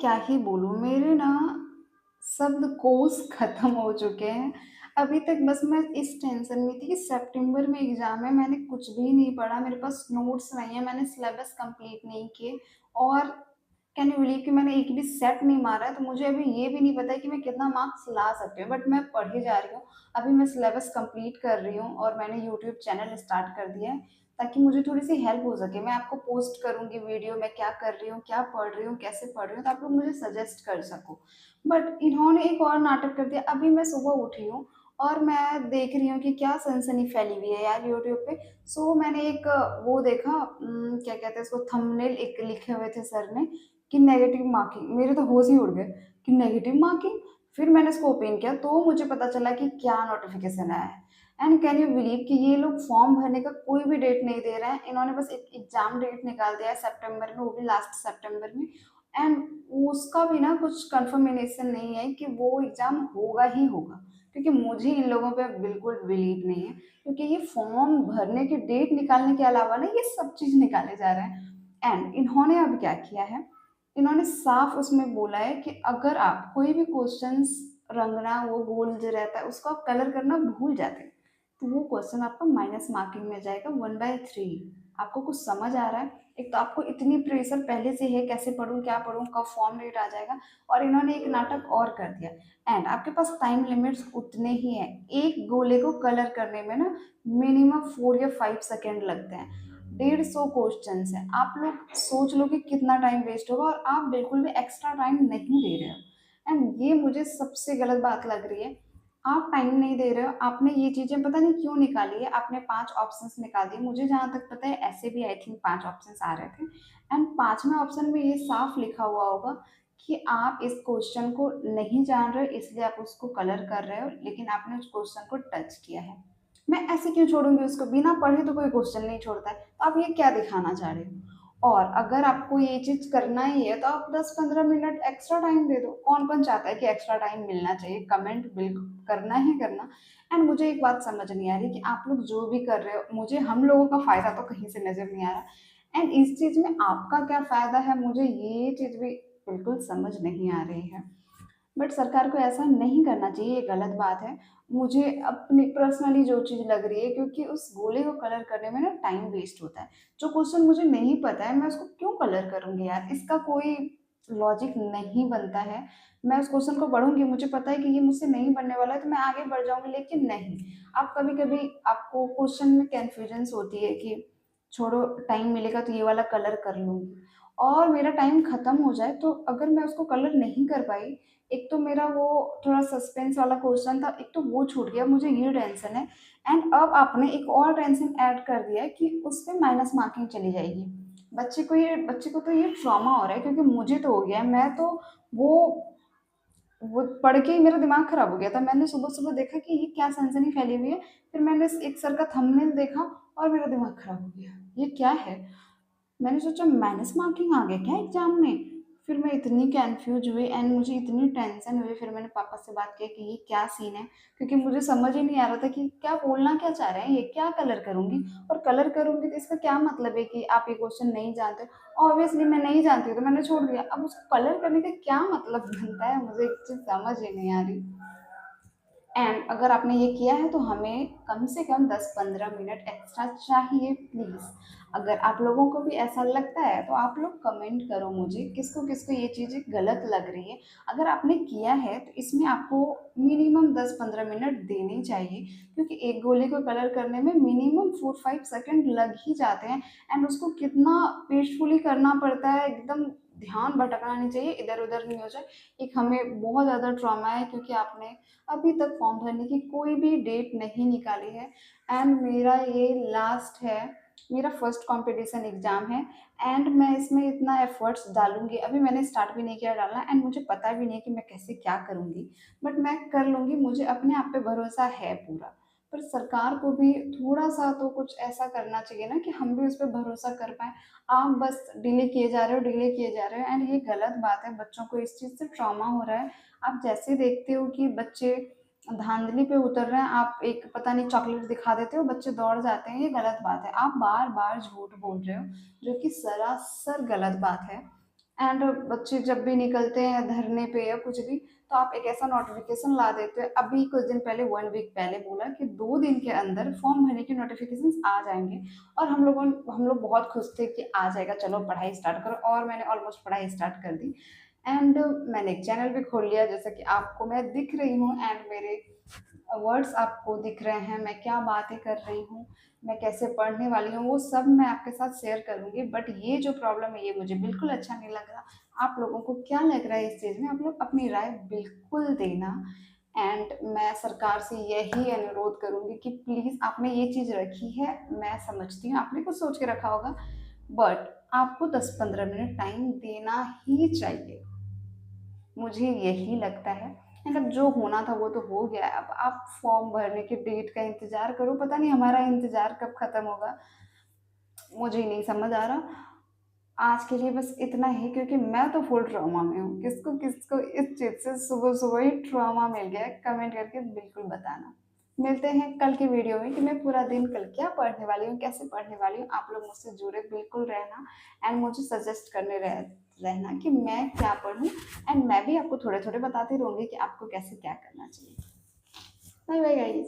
क्या ही बोलूँ, मेरे ना शब्दकोश खत्म हो चुके हैं। अभी तक बस मैं इस टेंशन में थी कि सितंबर में एग्ज़ाम है, मैंने कुछ भी नहीं पढ़ा, मेरे पास नोट्स नहीं है, मैंने सिलेबस कंप्लीट नहीं किए और कैन यू बिलीव कि मैंने एक भी सेट नहीं मारा है, तो मुझे अभी ये भी नहीं पता है कि मैं कितना मार्क्स ला सकती हूँ, बट मैं पढ़े जा रही हूँ। अभी मैं सिलेबस कंप्लीट कर रही हूँ और मैंने यूट्यूब चैनल स्टार्ट कर दिया है, ताकि मुझे थोड़ी-सी हेल्प हो सके। मैं आपको पोस्ट करूँगी वीडियो, मैं क्या कर रही हूँ, क्या पढ़ रही हूँ, कैसे पढ़ रही हूँ, तो आप लोग मुझे सजेस्ट कर सको। बट इन्होंने एक और नाटक कर दिया। अभी मैं सुबह उठी हूँ और मैं देख रही हूँ कि क्या सनसनी फैली हुई है यार यूट्यूब पे। सो मैंने एक वो देखा, क्या कहते हैं उसको, थंबनेल एक लिखे हुए थे सर ने कि नेगेटिव मार्किंग। मेरे तो होश ही उड़ गए कि नेगेटिव मार्किंग। फिर मैंने इसको ओपन किया तो मुझे पता चला कि क्या नोटिफ़िकेशन आया है। एंड कैन यू बिलीव कि ये लोग फॉर्म भरने का कोई भी डेट नहीं दे रहे हैं। इन्होंने बस एक एग्ज़ाम डेट निकाल दिया है सितंबर में, वो भी लास्ट सितंबर में। एंड उसका भी ना कुछ कन्फर्मेशन नहीं है कि वो एग्ज़ाम होगा ही होगा, क्योंकि मुझे इन लोगों पे बिल्कुल बिलीव नहीं है, क्योंकि ये फॉर्म भरने की डेट निकालने के अलावा ना ये सब चीज़ निकाले जा रहे हैं। एंड इन्होंने अब क्या किया है, इन्होंने साफ उसमें बोला है कि अगर आप कोई भी क्वेश्चंस रंगना, वो गोल जो रहता है उसको आप कलर करना भूल जाते हैं, तो वो क्वेश्चन आपका माइनस मार्किंग में जाएगा 1/3। आपको कुछ समझ आ रहा है? एक तो आपको इतनी प्रेशर पहले से है, कैसे पढूँ, क्या पढूँ, कब फॉर्म डेट आ जाएगा, और इन्होंने एक नाटक और कर दिया। एंड आपके पास टाइम लिमिट्स उतने ही हैं। एक गोले को कलर करने में ना मिनिमम 4 या 5 सेकंड लगते हैं। 150 क्वेश्चंस हैं। आप लोग सोच लो कि कितना टाइम वेस्ट होगा, और आप बिल्कुल भी एक्स्ट्रा टाइम नहीं दे रहे हो। एंड ये मुझे सबसे गलत बात लग रही है। आप टाइम नहीं दे रहे हो, आपने ये चीज़ें पता नहीं क्यों निकाली है, आपने 5 ऑप्शंस निकाल दिए। मुझे जहाँ तक पता है ऐसे भी आई थिंक 5 ऑप्शंस आ रहे थे। एंड 5वें ऑप्शन में ये साफ लिखा हुआ होगा कि आप इस क्वेश्चन को नहीं जान रहे हो, इसलिए आप उसको कलर कर रहे हो, लेकिन आपने उस क्वेश्चन को टच किया है। मैं ऐसे क्यों छोड़ूँगी उसको? बिना पढ़े तो कोई क्वेश्चन नहीं छोड़ता है। तो आप ये क्या दिखाना चाह रहे हो? और अगर आपको ये चीज़ करना ही है तो आप 10-15 मिनट एक्स्ट्रा टाइम दे दो। कौन-कौन चाहता है कि एक्स्ट्रा टाइम मिलना चाहिए? कमेंट बिल्कुल करना ही करना। एंड मुझे एक बात समझ नहीं आ रही कि आप लोग जो भी कर रहे हो, मुझे हम लोगों का फ़ायदा तो कहीं से नज़र नहीं आ रहा। एंड इस चीज़ में आपका क्या फ़ायदा है? मुझे ये चीज़ भी बिल्कुल समझ नहीं आ रही है। बट सरकार को ऐसा नहीं करना चाहिए, ये गलत बात है। मुझे अपनी पर्सनली जो चीज़ लग रही है, क्योंकि उस गोले को कलर करने में ना टाइम वेस्ट होता है। जो क्वेश्चन मुझे नहीं पता है, मैं उसको क्यों कलर करूँगी यार? इसका कोई लॉजिक नहीं बनता है। मैं उस क्वेश्चन को पढ़ूँगी, मुझे पता है कि ये मुझसे नहीं बनने वाला है, तो मैं आगे बढ़ जाऊँगी, लेकिन नहीं। आप कभी-कभी आपको क्वेश्चन में कन्फ्यूजन्स होती है कि छोड़ो, टाइम मिलेगा तो ये वाला कलर कर लूँगी, और मेरा टाइम खत्म हो जाए तो अगर मैं उसको कलर नहीं कर पाई, एक तो मेरा वो थोड़ा सस्पेंस वाला क्वेश्चन था, एक तो वो छूट गया, मुझे ये टेंशन है। एंड अब आपने एक और टेंशन ऐड कर दिया है कि उसपे माइनस मार्किंग चली जाएगी। बच्चे को तो ये ट्रॉमा हो रहा है, क्योंकि मुझे तो हो गया है। मैं तो वो वो पढ़ के ही मेरा दिमाग खराब हो गया था। मैंने सुबह-सुबह देखा कि ये क्या सनसनी फैली हुई है, फिर मैंने एक सर का थंबनेल देखा और मेरा दिमाग खराब हो गया। ये क्या है? मैंने सोचा माइनस मार्किंग आ गया क्या एग्ज़ाम में? फिर मैं इतनी कन्फ्यूज़ हुई एंड मुझे इतनी टेंशन हुई, फिर मैंने पापा से बात की कि ये क्या सीन है? क्योंकि मुझे समझ ही नहीं आ रहा था कि क्या बोलना क्या चाह रहे हैं ये? क्या कलर करूँगी? और कलर करूँगी तो इसका क्या मतलब है कि आप ये क्वेश्चन नहीं जानते हो? ऑब्वियसली मैं नहीं जानती हूँ, तो मैंने छोड़ दिया। अब उसको कलर करने का क्या मतलब बनता है? मुझे एक चीज़ समझ ही नहीं आ रही। एंड अगर आपने ये किया है तो हमें कम से कम 10-15 मिनट एक्स्ट्रा चाहिए प्लीज़। अगर आप लोगों को भी ऐसा लगता है तो आप लोग कमेंट करो मुझे, किसको-किसको ये चीज़ें गलत लग रही है। अगर आपने किया है तो इसमें आपको मिनिमम 10-15 मिनट देने चाहिए, क्योंकि एक गोले को कलर करने में मिनिमम 4-5 सेकंड लग ही जाते हैं। एंड उसको कितना पीसफुली करना पड़ता है, एकदम ध्यान भटकना नहीं चाहिए, इधर-उधर नहीं हो जाए। एक हमें बहुत ज़्यादा ट्रॉमा है, क्योंकि आपने अभी तक फॉर्म भरने की कोई भी डेट नहीं निकाली है। एंड मेरा ये लास्ट है, मेरा फर्स्ट कंपटीशन एग्ज़ाम है। एंड मैं इसमें इतना एफर्ट्स डालूँगी, अभी मैंने स्टार्ट भी नहीं किया डालना, एंड मुझे पता भी नहीं है कि मैं कैसे क्या करूँगी, बट मैं कर लूँगी, मुझे अपने आप पे भरोसा है पूरा। पर सरकार को भी थोड़ा-सा तो कुछ ऐसा करना चाहिए ना कि हम भी उस पे भरोसा कर पाएँ। आप बस डिले किए जा रहे हो, डिले किए जा रहे हो, एंड ये गलत बात है, बच्चों को इस चीज़ से ट्रॉमा हो रहा है। आप जैसे देखते हो कि बच्चे धाँधली पे उतर रहे हैं, आप एक पता नहीं चॉकलेट दिखा देते हो, बच्चे दौड़ जाते हैं, ये गलत बात है। आप बार-बार झूठ बोल रहे हो, जो कि सरासर गलत बात है। एंड बच्चे जब भी निकलते हैं धरने पे या कुछ भी, तो आप एक ऐसा नोटिफिकेशन ला देते हैं। अभी कुछ दिन पहले, 1 वीक पहले बोला कि 2 दिन के अंदर फॉर्म भरने के नोटिफिकेशन आ जाएंगे। और हम लोग बहुत खुश थे कि आ जाएगा, चलो पढ़ाई स्टार्ट करो। और मैंने ऑलमोस्ट पढ़ाई स्टार्ट कर दी। एंड मैंने एक चैनल भी खोल लिया, जैसा कि आपको मैं दिख रही हूँ, एंड मेरे वर्ड्स आपको दिख रहे हैं, मैं क्या बातें कर रही हूँ, मैं कैसे पढ़ने वाली हूँ, वो सब मैं आपके साथ शेयर करूँगी। बट ये जो प्रॉब्लम है, ये मुझे बिल्कुल अच्छा नहीं लग रहा। आप लोगों को क्या लग रहा है इस चीज़ में? आप लोग अपनी राय बिल्कुल देना। एंड मैं सरकार से यही अनुरोध करूँगी कि प्लीज़, आपने ये चीज़ रखी है, मैं समझती हूँ आपने कुछ सोच के रखा होगा, बट आपको 10-15 मिनट टाइम देना ही चाहिए। मुझे यही लगता है। मतलब जो होना था वो तो हो गया है, अब आप फॉर्म भरने की डेट का इंतज़ार करो, पता नहीं हमारा इंतज़ार कब ख़त्म होगा, मुझे नहीं समझ आ रहा। आज के लिए बस इतना ही, क्योंकि मैं तो फुल ट्रॉमा में हूँ। किसको किसको इस चीज़ से सुबह-सुबह ही ट्रॉमा मिल गया है, कमेंट करके बिल्कुल बताना। मिलते हैं कल की वीडियो में कि मैं पूरा दिन कल क्या पढ़ने वाली हूँ, कैसे पढ़ने वाली हूँ। आप लोग मुझसे जुड़े बिल्कुल रहना, एंड मुझे सजेस्ट करने रहना कि मैं क्या पढ़ूँ, एंड मैं भी आपको थोड़े-थोड़े बताती रहूँगी कि आपको कैसे क्या करना चाहिए। Bye bye guys.